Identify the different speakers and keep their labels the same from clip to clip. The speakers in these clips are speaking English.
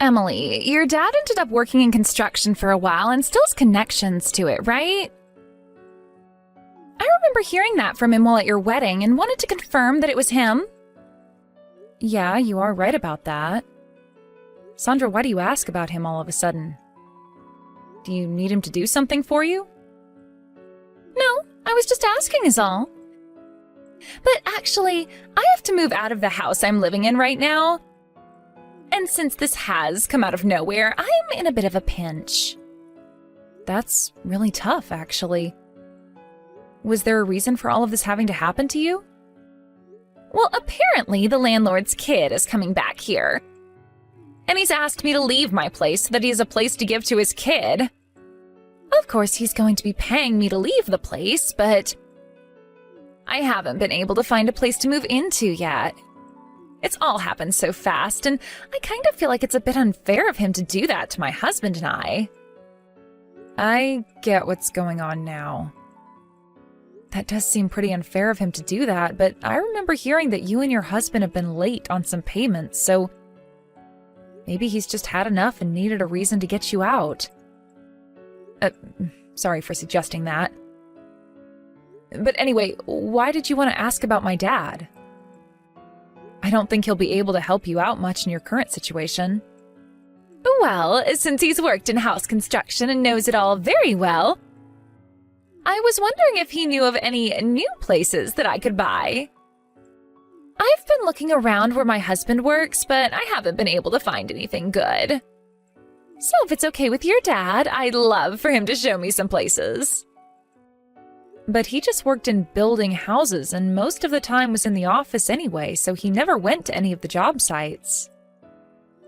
Speaker 1: Emily, your dad ended up working in construction for a while and still has connections to it, right? I remember hearing that from him while at your wedding and wanted to confirm that it was him. Yeah, you are right about that. Sandra, why do you ask about him all of a sudden? Do you need him to do something for you? No, I was just asking is all. But actually, I have to move out of the house I'm living in right now. And since this has come out of nowhere, I'm in a bit of a pinch. That's really tough, actually. Was there a reason for all of this having to happen to you? Well, apparently the landlord's kid is coming back here. And he's asked me to leave my place so that he has a place to give to his kid. Of course, he's going to be paying me to leave the place, but I haven't been able to find a place to move into yet. It's all happened so fast, and I kind of feel like it's a bit unfair of him to do that to my husband and I. I get what's going on now. That does seem pretty unfair of him to do that, but I remember hearing that you and your husband have been late on some payments, so maybe he's just had enough and needed a reason to get you out. Sorry for suggesting that. But anyway, why did you want to ask about my dad? I don't think he'll be able to help you out much in your current situation. Well, since he's worked in house construction and knows it all very well, I was wondering if he knew of any new places that I could buy. I've been looking around where my husband works, but I haven't been able to find anything good. So if it's okay with your dad, I'd love for him to show me some places. But he just worked in building houses and most of the time was in the office anyway, so he never went to any of the job sites.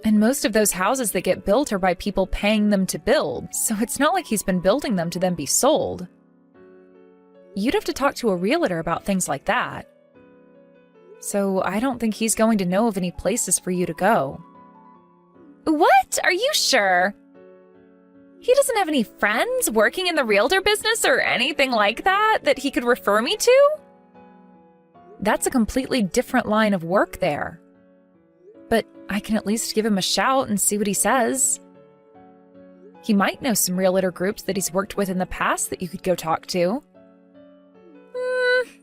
Speaker 1: And most of those houses that get built are by people paying them to build, so it's not like he's been building them to then be sold. You'd have to talk to a realtor about things like that. So I don't think he's going to know of any places for you to go. What? Are you sure? He doesn't have any friends working in the realtor business or anything like that that he could refer me to? That's a completely different line of work there. But I can at least give him a shout and see what he says. He might know some realtor groups that he's worked with in the past that you could go talk to.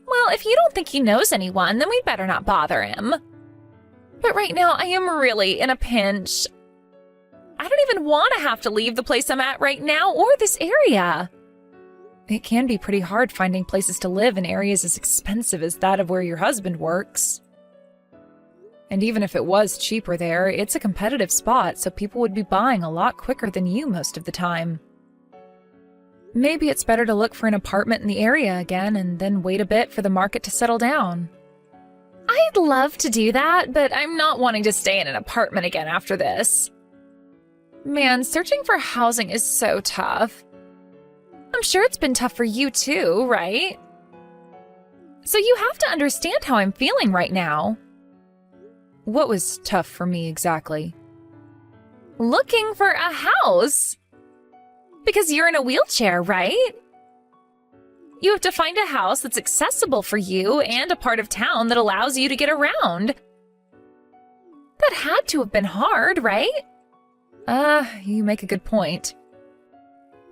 Speaker 1: Well, if you don't think he knows anyone, then we'd better not bother him. But right now, I am really in a pinch. I don't even want to have to leave the place I'm at right now or this area. It can be pretty hard finding places to live in areas as expensive as that of where your husband works. And even if it was cheaper there, it's a competitive spot, so people would be buying a lot quicker than you most of the time. Maybe it's better to look for an apartment in the area again and then wait a bit for the market to settle down. I'd love to do that, but I'm not wanting to stay in an apartment again after this. Man, searching for housing is so tough. I'm sure it's been tough for you too, right? So you have to understand how I'm feeling right now. What was tough for me exactly? Looking for a house. Because you're in a wheelchair, right? You have to find a house that's accessible for you and a part of town that allows you to get around. That had to have been hard, right? You make a good point.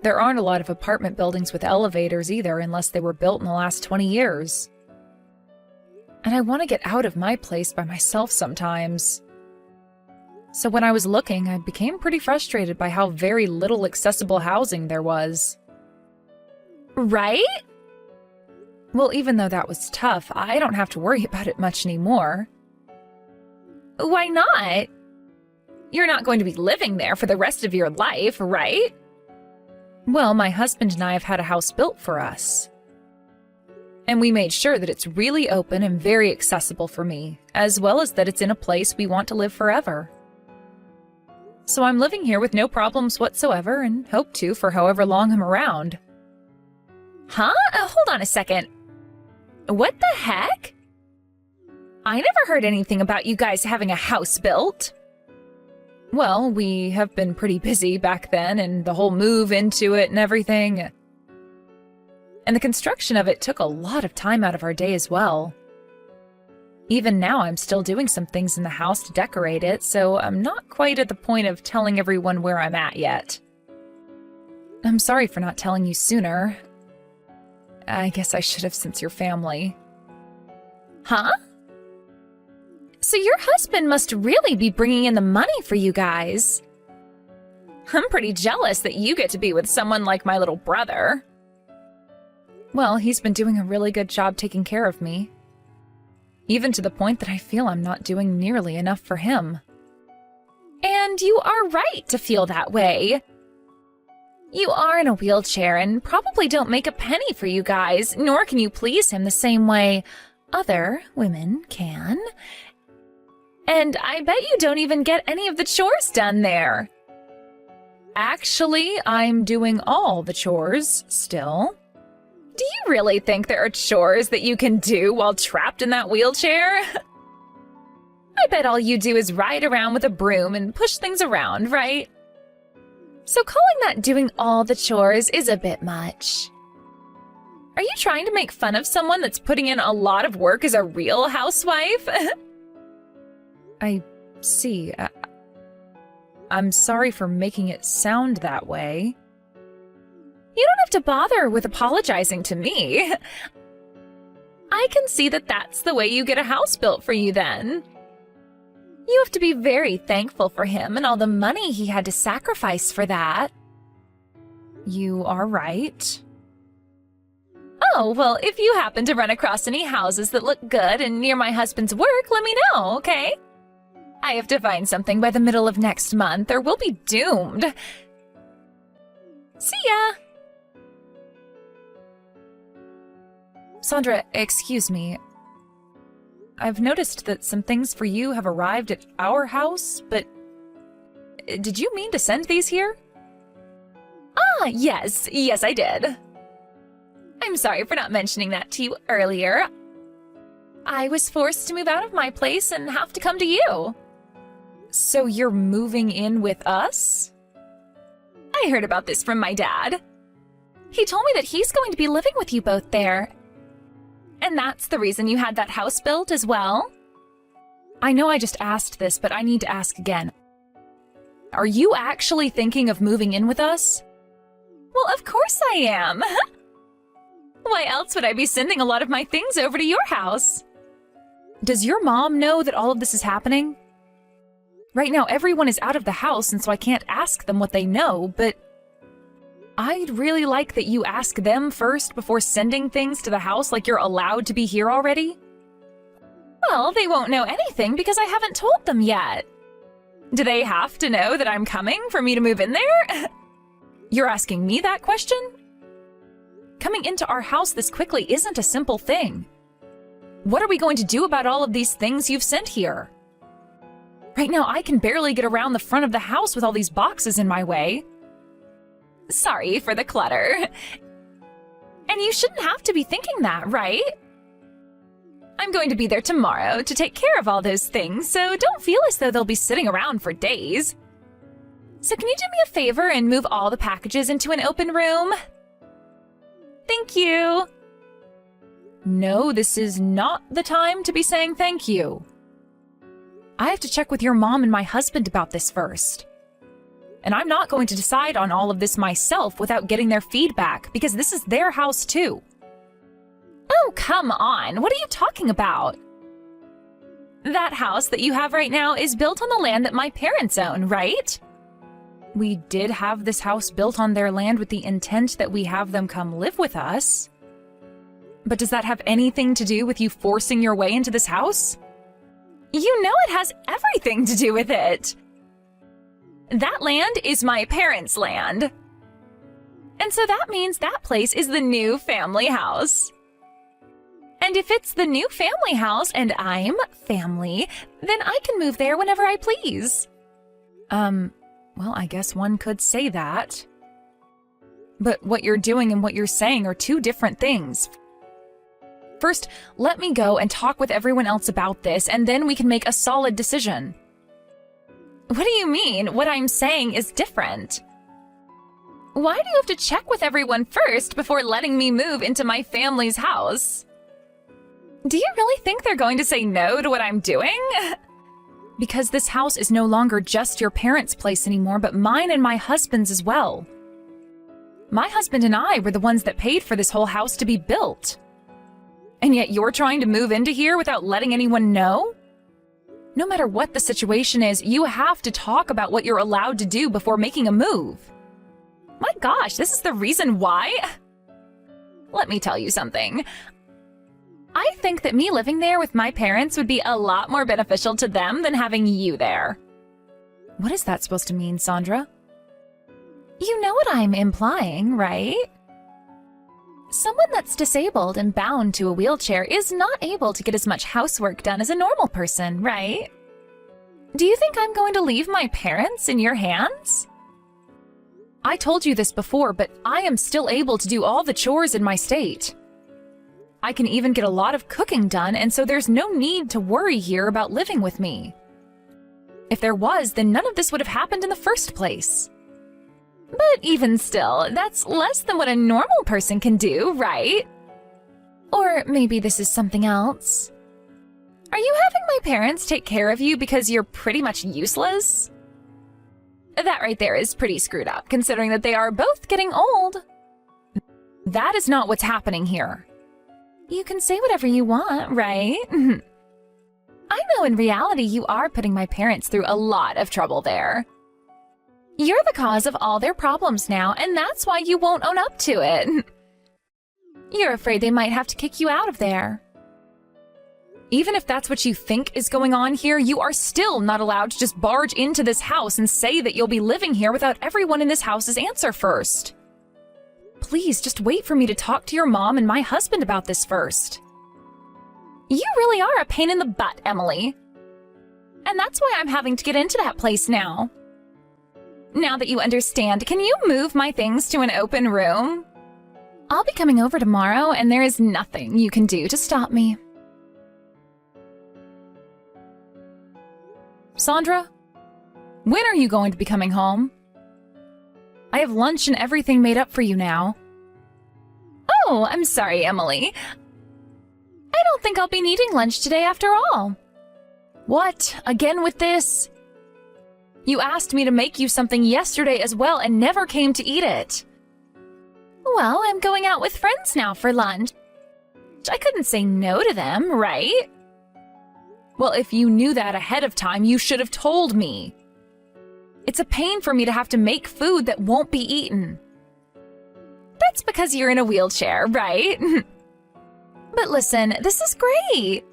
Speaker 1: There aren't a lot of apartment buildings with elevators either, unless they were built in the last 20 years. And I want to get out of my place by myself sometimes. So when I was looking, I became pretty frustrated by how very little accessible housing there was. Right? Well, even though that was tough, I don't have to worry about it much anymore. Why not? You're not going to be living there for the rest of your life, right? Well, my husband and I have had a house built for us. And we made sure that it's really open and very accessible for me, as well as that it's in a place we want to live forever. So I'm living here with no problems whatsoever and hope to for however long I'm around. Huh? Hold on a second. What the heck? I never heard anything about you guys having a house built. Well, we have been pretty busy back then, and the whole move into it and everything. And the construction of it took a lot of time out of our day as well. Even now, I'm still doing some things in the house to decorate it, so I'm not quite at the point of telling everyone where I'm at yet. I'm sorry for not telling you sooner. I guess I should have since you're family. Huh? So your husband must really be bringing in the money for you guys. I'm pretty jealous that you get to be with someone like my little brother. Well, he's been doing a really good job taking care of me. Even to the point that I feel I'm not doing nearly enough for him. And you are right to feel that way. You are in a wheelchair and probably don't make a penny for you guys, nor can you please him the same way other women can. And I bet you don't even get any of the chores done there. Actually, I'm doing all the chores still. Do you really think there are chores that you can do while trapped in that wheelchair? I bet all you do is ride around with a broom and push things around, right? So calling that doing all the chores is a bit much. Are you trying to make fun of someone that's putting in a lot of work as a real housewife? I see. I'm sorry for making it sound that way. You don't have to bother with apologizing to me. I can see that that's the way you get a house built for you then. You have to be very thankful for him and all the money he had to sacrifice for that. You are right. Oh, well, if you happen to run across any houses that look good and near my husband's work, let me know, okay? I have to find something by the middle of next month or we'll be doomed. See ya! Sandra, excuse me. I've noticed that some things for you have arrived at our house, but did you mean to send these here? Ah, yes, I did. I'm sorry for not mentioning that to you earlier. I was forced to move out of my place and have to come to you. So you're moving in with us? I heard about this from my dad. He told me that he's going to be living with you both there. And that's the reason you had that house built as well? I know I just asked this, but I need to ask again. Are you actually thinking of moving in with us? Well, of course I am. Why else would I be sending a lot of my things over to your house? Does your mom know that all of this is happening? Right now, everyone is out of the house, and so I can't ask them what they know, but I'd really like that you ask them first before sending things to the house like you're allowed to be here already. Well, they won't know anything because I haven't told them yet. Do they have to know that I'm coming for me to move in there? You're asking me that question? Coming into our house this quickly isn't a simple thing. What are we going to do about all of these things you've sent here? Right now, I can barely get around the front of the house with all these boxes in my way. Sorry for the clutter. And you shouldn't have to be thinking that, right? I'm going to be there tomorrow to take care of all those things, so don't feel as though they'll be sitting around for days. So can you do me a favor and move all the packages into an open room? Thank you. No, this is not the time to be saying thank you. I have to check with your mom and my husband about this first. And I'm not going to decide on all of this myself without getting their feedback, because this is their house too. Oh, come on. What are you talking about? That house that you have right now is built on the land that my parents own, right? We did have this house built on their land with the intent that we have them come live with us. But does that have anything to do with you forcing your way into this house? You know it has everything to do with it. That land is my parents' land. And so that means that place is the new family house. And if it's the new family house and I'm family, then I can move there whenever I please. Well, I guess one could say that. But what you're doing and what you're saying are two different things. First, let me go and talk with everyone else about this, and then we can make a solid decision. What do you mean? What I'm saying is different. Why do you have to check with everyone first before letting me move into my family's house? Do you really think they're going to say no to what I'm doing? Because this house is no longer just your parents' place anymore, but mine and my husband's as well. My husband and I were the ones that paid for this whole house to be built. And yet you're trying to move into here without letting anyone know? No matter what the situation is, you have to talk about what you're allowed to do before making a move. My gosh, this is the reason why? Let me tell you something. I think that me living there with my parents would be a lot more beneficial to them than having you there. What is that supposed to mean, Sandra? You know what I'm implying, right? Someone that's disabled and bound to a wheelchair is not able to get as much housework done as a normal person, right? Do you think I'm going to leave my parents in your hands? I told you this before, but I am still able to do all the chores in my state. I can even get a lot of cooking done, and so there's no need to worry here about living with me. If there was, then none of this would have happened in the first place. But even still, that's less than what a normal person can do, right? Or maybe this is something else. Are you having my parents take care of you because you're pretty much useless? That right there is pretty screwed up, considering that they are both getting old. That is not what's happening here. You can say whatever you want, right? I know in reality you are putting my parents through a lot of trouble there. You're the cause of all their problems now, and that's why you won't own up to it. You're afraid they might have to kick you out of there. Even if that's what you think is going on here, you are still not allowed to just barge into this house and say that you'll be living here without everyone in this house's answer first. Please, just wait for me to talk to your mom and my husband about this first. You really are a pain in the butt, Emily. And that's why I'm having to get into that place now. Now that you understand, can you move my things to an open room? I'll be coming over tomorrow, and there is nothing you can do to stop me. Sandra, when are you going to be coming home? I have lunch and everything made up for you now. Oh, I'm sorry, Emily. I don't think I'll be needing lunch today after all. What? Again with this? You asked me to make you something yesterday as well and never came to eat it. Well, I'm going out with friends now for lunch. I couldn't say no to them, right? Well, if you knew that ahead of time, you should have told me. It's a pain for me to have to make food that won't be eaten. That's because you're in a wheelchair, right? But listen, this is great.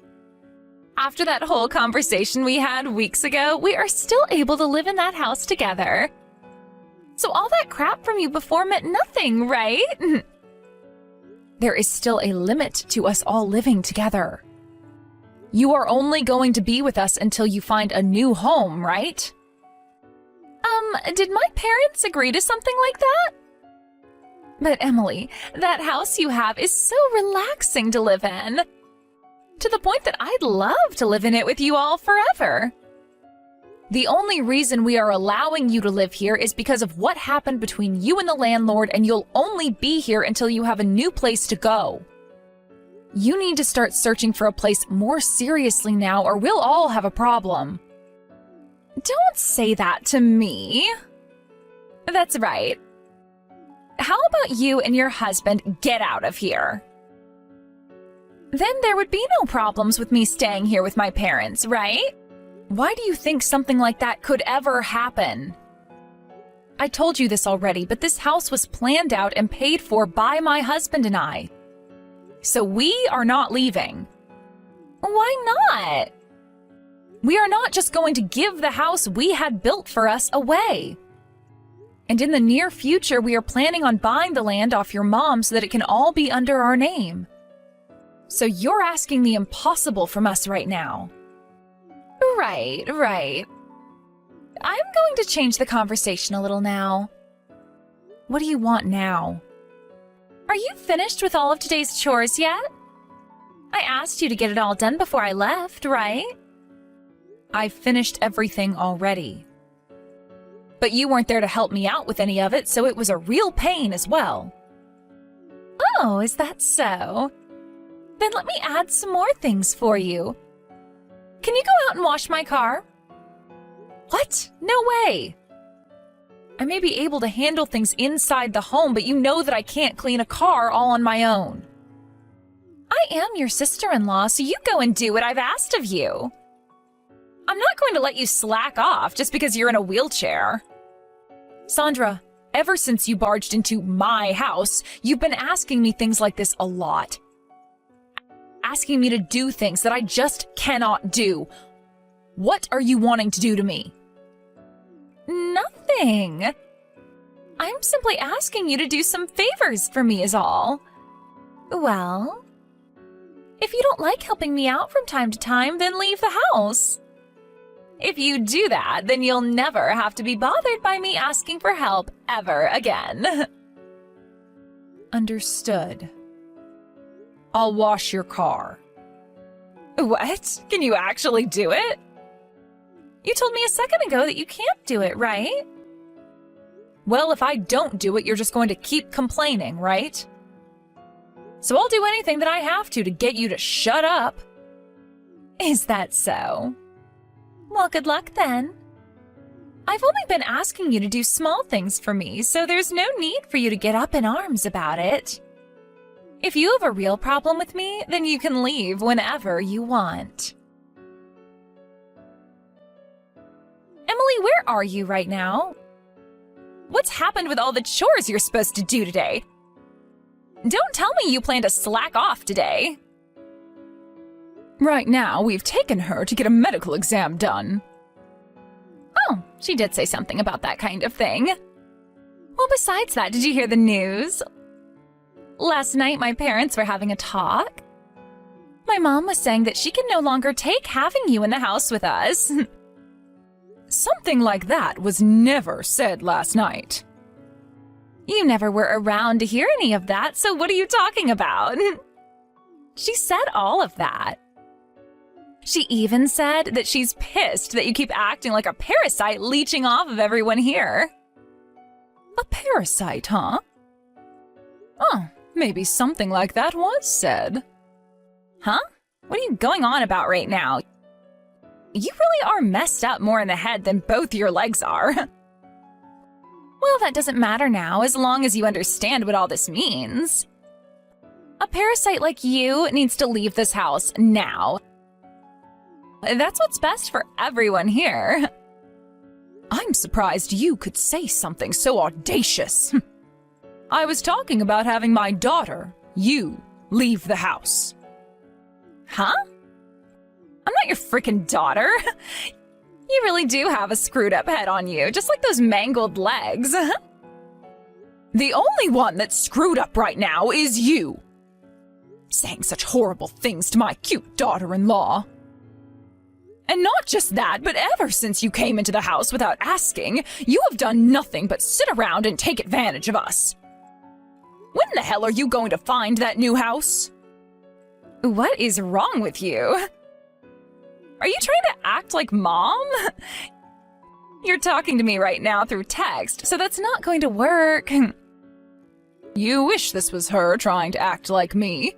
Speaker 1: After that whole conversation we had weeks ago, we are still able to live in that house together. So all that crap from you before meant nothing, right? There is still a limit to us all living together. You are only going to be with us until you find a new home, right? Did my parents agree to something like that? But Emily, that house you have is so relaxing to live in. To the point that I'd love to live in it with you all forever. The only reason we are allowing you to live here is because of what happened between you and the landlord, and you'll only be here until you have a new place to go. You need to start searching for a place more seriously now, or we'll all have a problem. Don't say that to me. That's right. How about you and your husband get out of here? Then there would be no problems with me staying here with my parents, right? Why do you think something like that could ever happen? I told you this already, but this house was planned out and paid for by my husband and I. So we are not leaving. Why not? We are not just going to give the house we had built for us away. And in the near future, we are planning on buying the land off your mom so that it can all be under our name. So you're asking the impossible from us right now. Right. I'm going to change the conversation a little now. What do you want now? Are you finished with all of today's chores yet? I asked you to get it all done before I left, right? I've finished everything already. But you weren't there to help me out with any of it, so it was a real pain as well. Oh, is that so? Then let me add some more things for you. Can you go out and wash my car? What? No way! I may be able to handle things inside the home, but you know that I can't clean a car all on my own. I am your sister-in-law, so you go and do what I've asked of you. I'm not going to let you slack off just because you're in a wheelchair. Sandra, ever since you barged into my house, you've been asking me things like this a lot. Asking me to do things that I just cannot do. What are you wanting to do to me? Nothing. I'm simply asking you to do some favors for me is all. Well, if you don't like helping me out from time to time, then leave the house. If you do that, then you'll never have to be bothered by me asking for help ever again. Understood. I'll wash your car. What? Can you actually do it? You told me a second ago that you can't do it, right? Well, if I don't do it, you're just going to keep complaining, right? So I'll do anything that I have to get you to shut up. Is that so? Well, good luck then. I've only been asking you to do small things for me, so there's no need for you to get up in arms about it. If you have a real problem with me, then you can leave whenever you want. Emily, where are you right now? What's happened with all the chores you're supposed to do today? Don't tell me you plan to slack off today. Right now, we've taken her to get a medical exam done. Oh, she did say something about that kind of thing. Well, besides that, did you hear the news? Last night, my parents were having a talk. My mom was saying that she can no longer take having you in the house with us. Something like that was never said last night. You never were around to hear any of that, so what are you talking about? She said all of that. She even said that she's pissed that you keep acting like a parasite leeching off of everyone here. A parasite, huh? Oh, maybe something like that was said. Huh? What are you going on about right now? You really are messed up more in the head than both your legs are. Well, that doesn't matter now, as long as you understand what all this means. A parasite like you needs to leave this house now. That's what's best for everyone here. I'm surprised you could say something so audacious. I was talking about having my daughter, you, leave the house. Huh? I'm not your frickin' daughter. You really do have a screwed up head on you, just like those mangled legs. The only one that's screwed up right now is you. Saying such horrible things to my cute daughter-in-law. And not just that, but ever since you came into the house without asking, you have done nothing but sit around and take advantage of us. When the hell are you going to find that new house? What is wrong with you? Are you trying to act like Mom? You're talking to me right now through text, so that's not going to work. You wish this was her trying to act like me.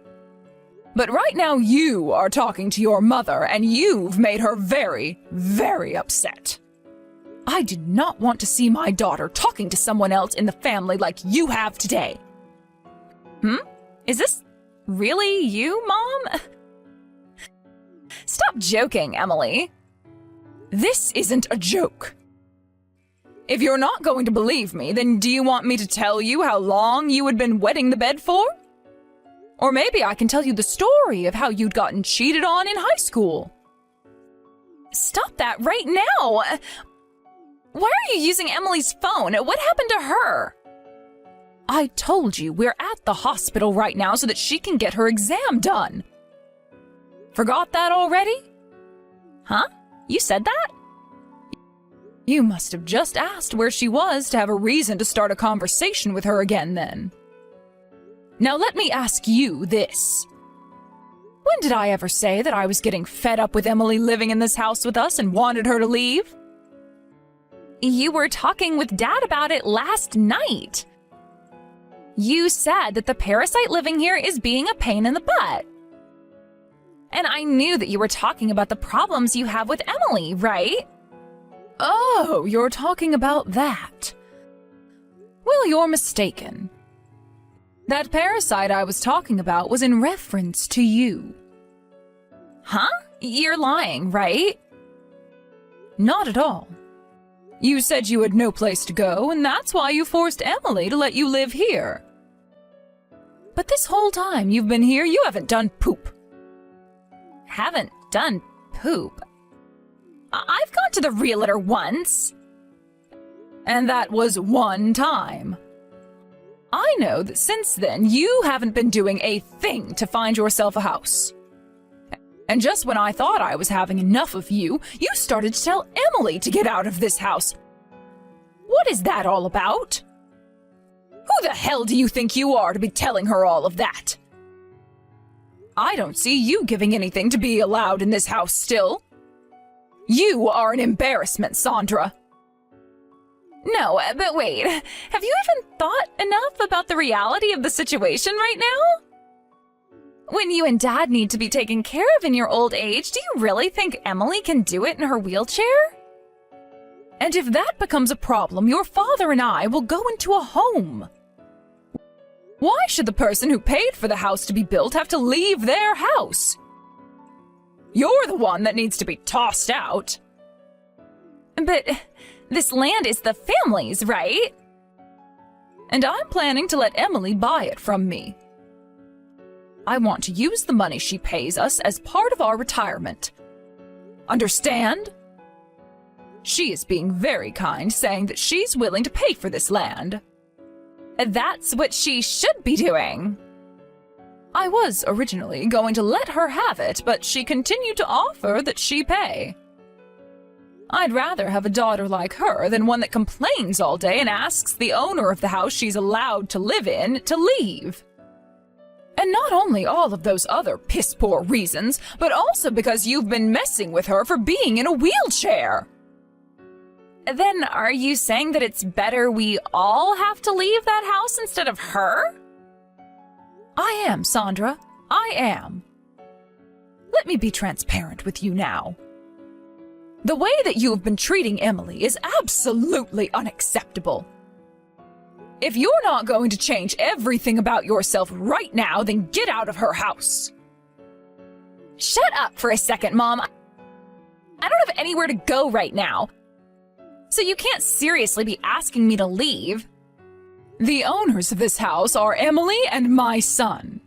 Speaker 1: But right now you are talking to your mother, and you've made her very, very upset. I did not want to see my daughter talking to someone else in the family like you have today. Is this really you, Mom? Stop joking, Emily. This isn't a joke. If you're not going to believe me, then do you want me to tell you how long you had been wetting the bed for? Or maybe I can tell you the story of how you'd gotten cheated on in high school. Stop that right now! Why are you using Emily's phone? What happened to her? I told you we're at the hospital right now so that she can get her exam done. Forgot that already? Huh? You said that? You must have just asked where she was to have a reason to start a conversation with her again then. Now let me ask you this. When did I ever say that I was getting fed up with Emily living in this house with us and wanted her to leave? You were talking with Dad about it last night. You said that the parasite living here is being a pain in the butt. And I knew that you were talking about the problems you have with Emily, right?
Speaker 2: Oh, you're talking about that. Well, you're mistaken. That parasite I was talking about was in reference to you.
Speaker 1: Huh? You're lying, right?
Speaker 2: Not at all. You said you had no place to go, and that's why you forced Emily to let you live here. But this whole time you've been here, you haven't done poop.
Speaker 1: Haven't done poop? I've gone to the realtor once.
Speaker 2: And that was one time. I know that since then you haven't been doing a thing to find yourself a house. And just when I thought I was having enough of you, you started to tell Emily to get out of this house. What is that all about? Who the hell do you think you are to be telling her all of that? I don't see you giving anything to be allowed in this house still. You are an embarrassment, Sandra.
Speaker 1: No, but wait, have you even thought enough about the reality of the situation right now? When you and Dad need to be taken care of in your old age, do you really think Emily can do it in her wheelchair?
Speaker 2: And if that becomes a problem, your father and I will go into a home. Why should the person who paid for the house to be built have to leave their house? You're the one that needs to be tossed out.
Speaker 1: But this land is the family's, right?
Speaker 2: And I'm planning to let Emily buy it from me. I want to use the money she pays us as part of our retirement. Understand? She is being very kind, saying that she's willing to pay for this land.
Speaker 1: That's what she should be doing.
Speaker 2: I was originally going to let her have it, but she continued to offer that she pay. I'd rather have a daughter like her than one that complains all day and asks the owner of the house she's allowed to live in to leave. And not only all of those other piss-poor reasons, but also because you've been messing with her for being in a wheelchair.
Speaker 1: Then are you saying that it's better we all have to leave that house instead of her?
Speaker 2: I am, Sandra. I am. Let me be transparent with you now. The way that you have been treating Emily is absolutely unacceptable. If you're not going to change everything about yourself right now, then get out of her house.
Speaker 1: Shut up for a second, Mom. I don't have anywhere to go right now. So you can't seriously be asking me to leave.
Speaker 2: The owners of this house are Emily and my son.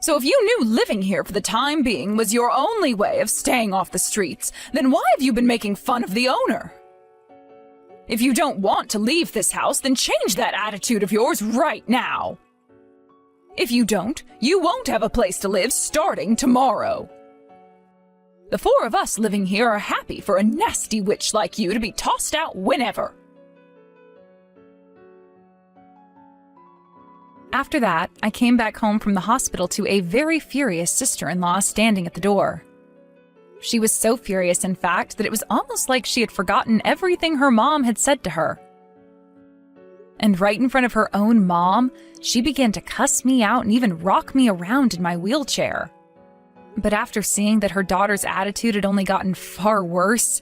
Speaker 2: So if you knew living here for the time being was your only way of staying off the streets, then why have you been making fun of the owner? If you don't want to leave this house, then change that attitude of yours right now. If you don't, you won't have a place to live starting tomorrow. The four of us living here are happy for a nasty witch like you to be tossed out whenever.
Speaker 1: After that, I came back home from the hospital to a very furious sister-in-law standing at the door. She was so furious, in fact, that it was almost like she had forgotten everything her mom had said to her. And right in front of her own mom, she began to cuss me out and even rock me around in my wheelchair. But after seeing that her daughter's attitude had only gotten far worse,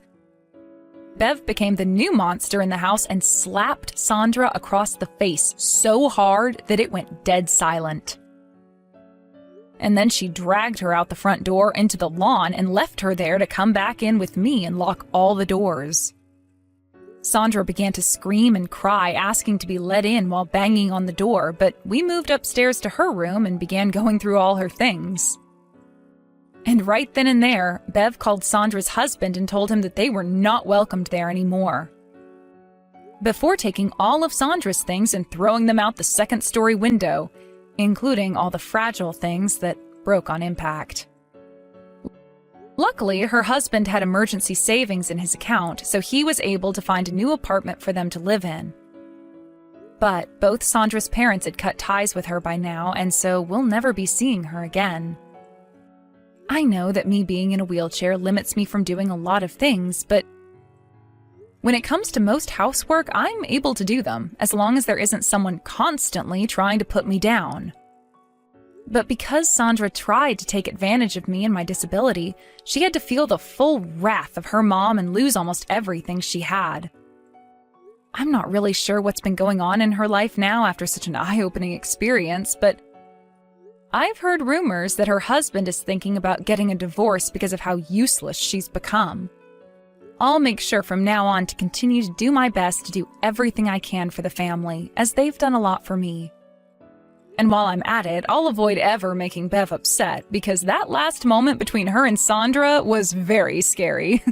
Speaker 1: Bev became the new monster in the house and slapped Sandra across the face so hard that it went dead silent. And then she dragged her out the front door into the lawn and left her there to come back in with me and lock all the doors. Sandra began to scream and cry, asking to be let in while banging on the door, but we moved upstairs to her room and began going through all her things. And right then and there, Bev called Sandra's husband and told him that they were not welcomed there anymore. Before taking all of Sandra's things and throwing them out the second-story window, including all the fragile things that broke on impact. Luckily, her husband had emergency savings in his account, so he was able to find a new apartment for them to live in. But both Sandra's parents had cut ties with her by now, and so we'll never be seeing her again. I know that me being in a wheelchair limits me from doing a lot of things, but when it comes to most housework, I'm able to do them, as long as there isn't someone constantly trying to put me down.
Speaker 2: But because Sandra tried to take advantage of me and my disability, she had to feel the full wrath of her mom and lose almost everything she had. I'm not really sure what's been going on in her life now after such an eye-opening experience, but I've heard rumors that her husband is thinking about getting a divorce because of how useless she's become. I'll make sure from now on to continue to do my best to do everything I can for the family, as they've done a lot for me. And while I'm at it, I'll avoid ever making Bev upset, because that last moment between her and Sandra was very scary.